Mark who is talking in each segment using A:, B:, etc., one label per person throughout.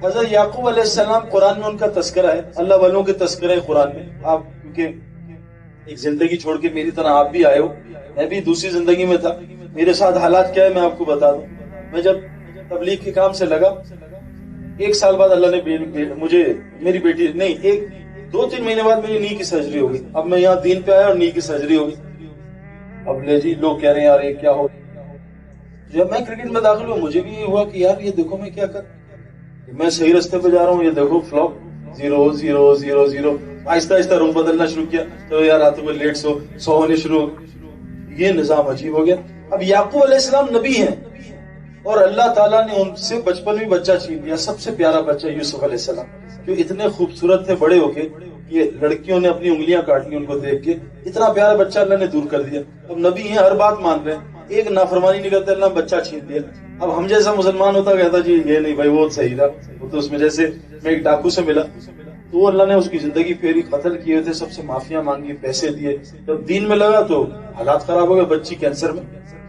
A: حضرت یعقوب علیہ السلام قرآن میں ان کا تذکرہ ہے، اللہ والوں کے تذکرہ ہے قرآن میں. آپ کیونکہ ایک زندگی چھوڑ کے میری طرح آپ بھی آئے ہو، میں بھی دوسری زندگی میں تھا. میرے ساتھ حالات کیا ہے میں آپ کو بتا دوں. میں جب تبلیغ کے کام سے لگا، 1 سال بعد اللہ نے مجھے میری بیٹی نہیں 2-3 مہینے بعد میری نی کی سرجری ہو گئی. اب میں یہاں دین پہ آیا اور نی کی سرجری ہو گئی. اب لے جی لوگ کہہ رہے ہیں یار یہ کیا ہو. جب میں کرکٹ میں داخل ہوا مجھے بھی یہ ہوا کہ یار یہ دیکھو میں کیا کر، میں صحیح راستے پہ جا رہا ہوں، یہ دیکھو فلاپ 0 0 0 0. آہستہ آہستہ رخ بدلنا شروع کیا. تو یار راتوں کو لیٹ سو ہونے شروع ہو. یہ نظام عجیب ہو گیا. اب یعقوب علیہ السلام نبی ہیں اور اللہ تعالیٰ نے ان سے بچپن میں بچہ چھین لیا. سب سے پیارا بچہ یوسف علیہ السلام جو اتنے خوبصورت تھے، بڑے ہو کے یہ لڑکیوں نے اپنی انگلیاں کاٹ لی ان کو دیکھ کے. اتنا پیارا بچہ اللہ نے دور کر دیا. اب نبی ہیں، ہر بات مان رہے ہیں، ایک نافرمانی نہیں کرتے، اللہ نے بچہ چھین لیا. اب ہم جیسا مسلمان ہوتا کہتا جی یہ نہیں بھائی وہ صحیح تھا. وہ تو اس میں جیسے میں ایک ڈاکو سے ملا تو اللہ نے اس کی زندگی پھیری، قتل کیے تھے، سب سے معافیاں مانگی، پیسے دیے. جب دین میں لگا تو حالات خراب ہو گئے. بچی کینسر میں.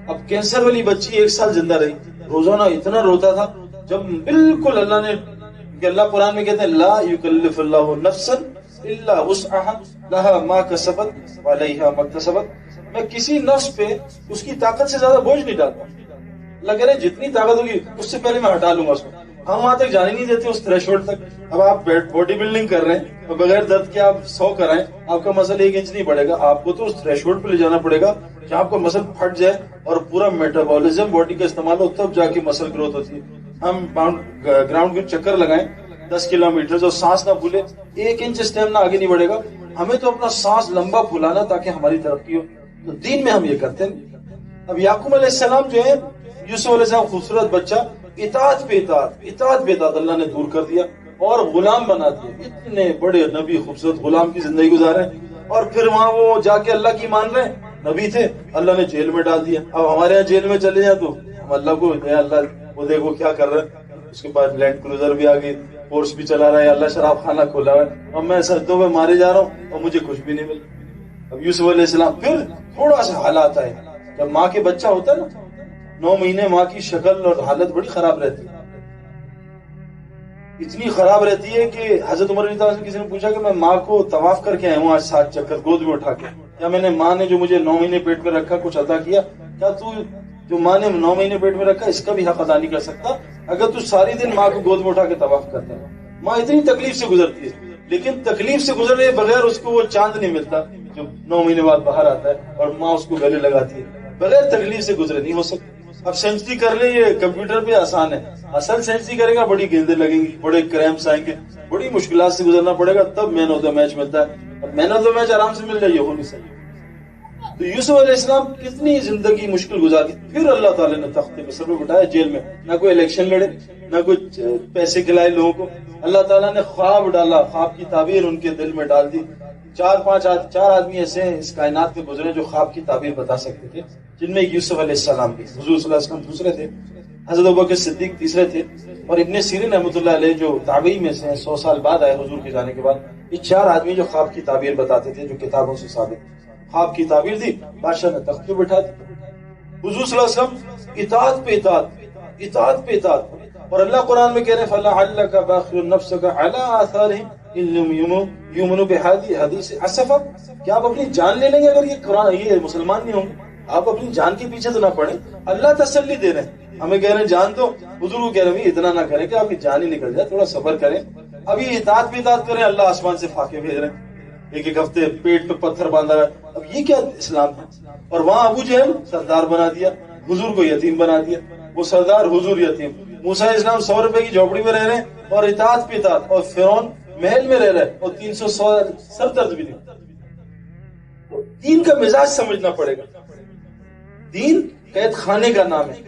A: اب کینسر والی بچی 1 سال زندہ رہی. روزانہ اتنا روتا تھا جب بالکل اللہ نے کہ اللہ قرآن میں کہتے ہیں لا یکلف اللہ نفسا الا وسعها لها ما کسبت وعلیہا ما اکتسبت. میں کسی نفس پہ اس کی طاقت سے زیادہ بوجھ نہیں ڈالتا. اللہ کہہ رہے جتنی طاقت ہوگی اس سے پہلے میں ہٹا لوں گا اس کو. ہم وہاں تک جانے نہیں دیتے اس تھریشولڈ تک. اب آپ باڈی بلڈنگ کر رہے ہیں اور بغیر درد کے آپ 100 کرائیں آپ کا مسل 1 انچ نہیں بڑھے گا. آپ کو تو اس تھریشولڈ پہ لے جانا پڑے گا کہ آپ کا مسل پھٹ جائے اور پورا میٹابولزم باڈی کا استعمال ہو تب جا کے مسل گروتھ ہوتی ہے. ہم گراؤنڈ کے چکر لگائیں 10 کلومیٹر اور سانس نہ پھولے 1 انچ اسٹیمنا آگے نہیں بڑھے گا. ہمیں تو اپنا سانس لمبا پھولانا تاکہ ہماری ترقی ہو. تو دین میں ہم یہ کرتے ہیں. اب یعقوب علیہ السلام جو ہے یوسف علیہ السلام خوبصورت بچہ اطاعت پہ اطاعت اللہ نے دور کر دیا اور غلام بنا دیا. اتنے بڑے نبی خوبصورت غلام کی زندگی گزارے اور پھر وہاں وہ جا کے اللہ کی مان رہے ہیں. نبی تھے اللہ نے جیل میں ڈال دیا. اب ہمارے یہاں جیل میں چلے جائیں تو ہم اللہ کو اللہ وہ دیکھو کیا کر رہے ہیں. اس کے پاس لینڈ کروزر بھی آ گئی، فورس بھی چلا رہا ہے، اللہ شراب خانہ کھولا ہے اور میں سجدوں میں مارے جا رہا ہوں اور مجھے کچھ بھی نہیں مل. اب یوسف علیہ السلام پھر تھوڑا سا حالات آئے. جب ماں کے بچہ ہوتا ہے نا 9 مہینے ماں کی شکل اور حالت بڑی خراب رہتی ہے. اتنی خراب رہتی ہے کہ حضرت عمر رضی اللہ عنہ سے کسی نے پوچھا کہ میں ماں کو طواف کر کے آیا ہوں آج 7 چکر گود میں اٹھا کے، کیا میں نے ماں نے جو مجھے 9 مہینے پیٹ میں رکھا کچھ عطا کیا؟ کیا تو جو ماں نے 9 مہینے پیٹ میں رکھا اس کا بھی حق ادا نہیں کر سکتا اگر تو ساری دن ماں کو گود میں اٹھا کے طواف کرتا ہے؟ ماں اتنی تکلیف سے گزرتی ہے، لیکن تکلیف سے گزرنے بغیر اس کو وہ چاند نہیں ملتا جو 9 مہینے بعد باہر آتا ہے اور ماں اس کو گلے لگاتی ہے. بغیر تکلیف سے گزرے نہیں ہو سکتی. اب سینچری کر لیں یہ کمپیوٹر پہ آسان ہے، اصل سینچری کرے گا بڑی گیندیں لگیں گی، بڑے کریمپس آئیں گے، بڑی مشکلات سے گزرنا پڑے گا تب مین آف دا میچ ملتا ہے. اب مین آف دا میچ آرام سے مل جائے یہ ہو نہیں سکتا. تو یوسف علیہ السلام کتنی زندگی مشکل گزاری. پھر اللہ تعالیٰ نے تختے پہ سر پہ بٹھایا جیل میں. نہ کوئی الیکشن لڑے نہ کچھ پیسے کھلائے لوگوں کو. اللہ تعالیٰ نے خواب ڈالا، خواب کی تعبیر ان کے دل میں ڈال دی. 4 آدمی ایسے ہیں اس کائنات میں گزرے جو خواب کی تعبیر بتا سکتے تھے، جن میں یوسف علیہ السلام بھی، حضور صلی اللہ علیہ وسلم دوسرے تھے، حضرت ابوبکر صدیق تیسرے تھے اور ابن سیرین رحمۃ اللہ علیہ جو تابعی میں سے 100 سال بعد آئے حضور کے جانے کے بعد. یہ 4 آدمی جو خواب کی تعبیر بتاتے تھے جو کتابوں سے ثابت. خواب کی تعبیر دی، بادشاہ نے تخت پہ بٹھا دی. حضور صلی اللہ علیہ وسلم اطاعت پہ اطاعت. اور اللہ قرآن میں کہہ رہے ہیں فَلَعَلَّكَ بَاخِعٌ نَفْسَكَ عَلَىٰ آثَارِهِمْ إِن لَّمْ يُؤْمِنُوا بِهَٰذِهِ الْحَدِيثِ أَسَفًا. کیا آپ اپنی جان لے لیں گے اگر یہ مسلمان نہیں ہوں گے؟ آپ اپنی جان کے پیچھے تو نہ پڑیں. اللہ تسلی دے رہے ہیں، ہمیں کہہ رہے ہیں جان دو. حضور کو کہہ رہے ہیں اتنا نہ کریں کہ آپ کی جان ہی نکل جائے، تھوڑا صبر کریں. اب یہ اطاعت پہ اطاعت کریں، اللہ آسمان سے فاقے بھیج رہے ہیں، 1 ہفتے پیٹ پہ پتھر باندھا ہے. اب یہ کیا اسلام ہے؟ اور وہاں ابو جہل سردار بنا دیا، حضور کو یتیم بنا دیا. وہ سردار حضور یتیم. موسیٰ علیہ السلام 100 روپے کی جھوپڑی میں رہ رہے ہیں اور اطاعت پہ اطاعت، اور فرعون محل میں رہ رہے ہیں اور 300 سر درد بھی نہیں. دین کا مزاج سمجھنا پڑے گا. دین قید خانے کا نام ہے،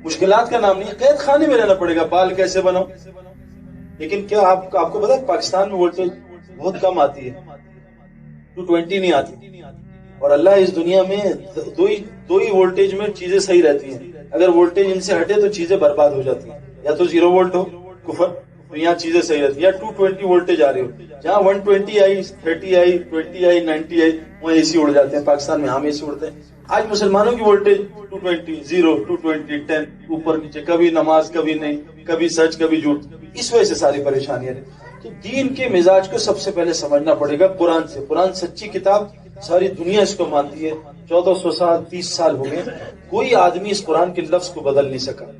A: مشکلات کا نام نہیں ہے. قید خانے میں رہنا پڑے گا. بال کیسے بناؤ؟ لیکن کیا آپ کو پتا ہے پاکستان میں وولٹیج بہت کم آتی ہے، 220 نہیں آتی. اور اللہ اس دنیا میں دو ہی وولٹیج میں چیزیں صحیح رہتی ہیں. اگر وولٹیج ان سے ہٹے تو چیزیں برباد ہو جاتی ہیں. یا تو 0 وولٹ ہو کفر تو یہاں چیزیں صحیح رہتی ہیں، یا 220 وولٹیج آ رہی ہو. جہاں 120 آئی، 30 آئی، 20 آئی، 90 آئی، وہاں اے سی اڑ جاتے ہیں. پاکستان میں ہم اے سی اڑتے ہیں. آج مسلمانوں کی وولٹیج 220 0 220 10 اوپر نیچے، کبھی نماز کبھی نہیں، کبھی سچ کبھی جھوٹ، اس وجہ سے ساری پریشانیاں ہیں۔ تو دین کے مزاج کو سب سے پہلے سمجھنا پڑے گا قرآن سے۔ قرآن سچی کتاب، ساری دنیا اس کو مانتی ہے، 1400 سال 30 سال ہو گئے، کوئی آدمی اس قرآن کے لفظ کو بدل نہیں سکا۔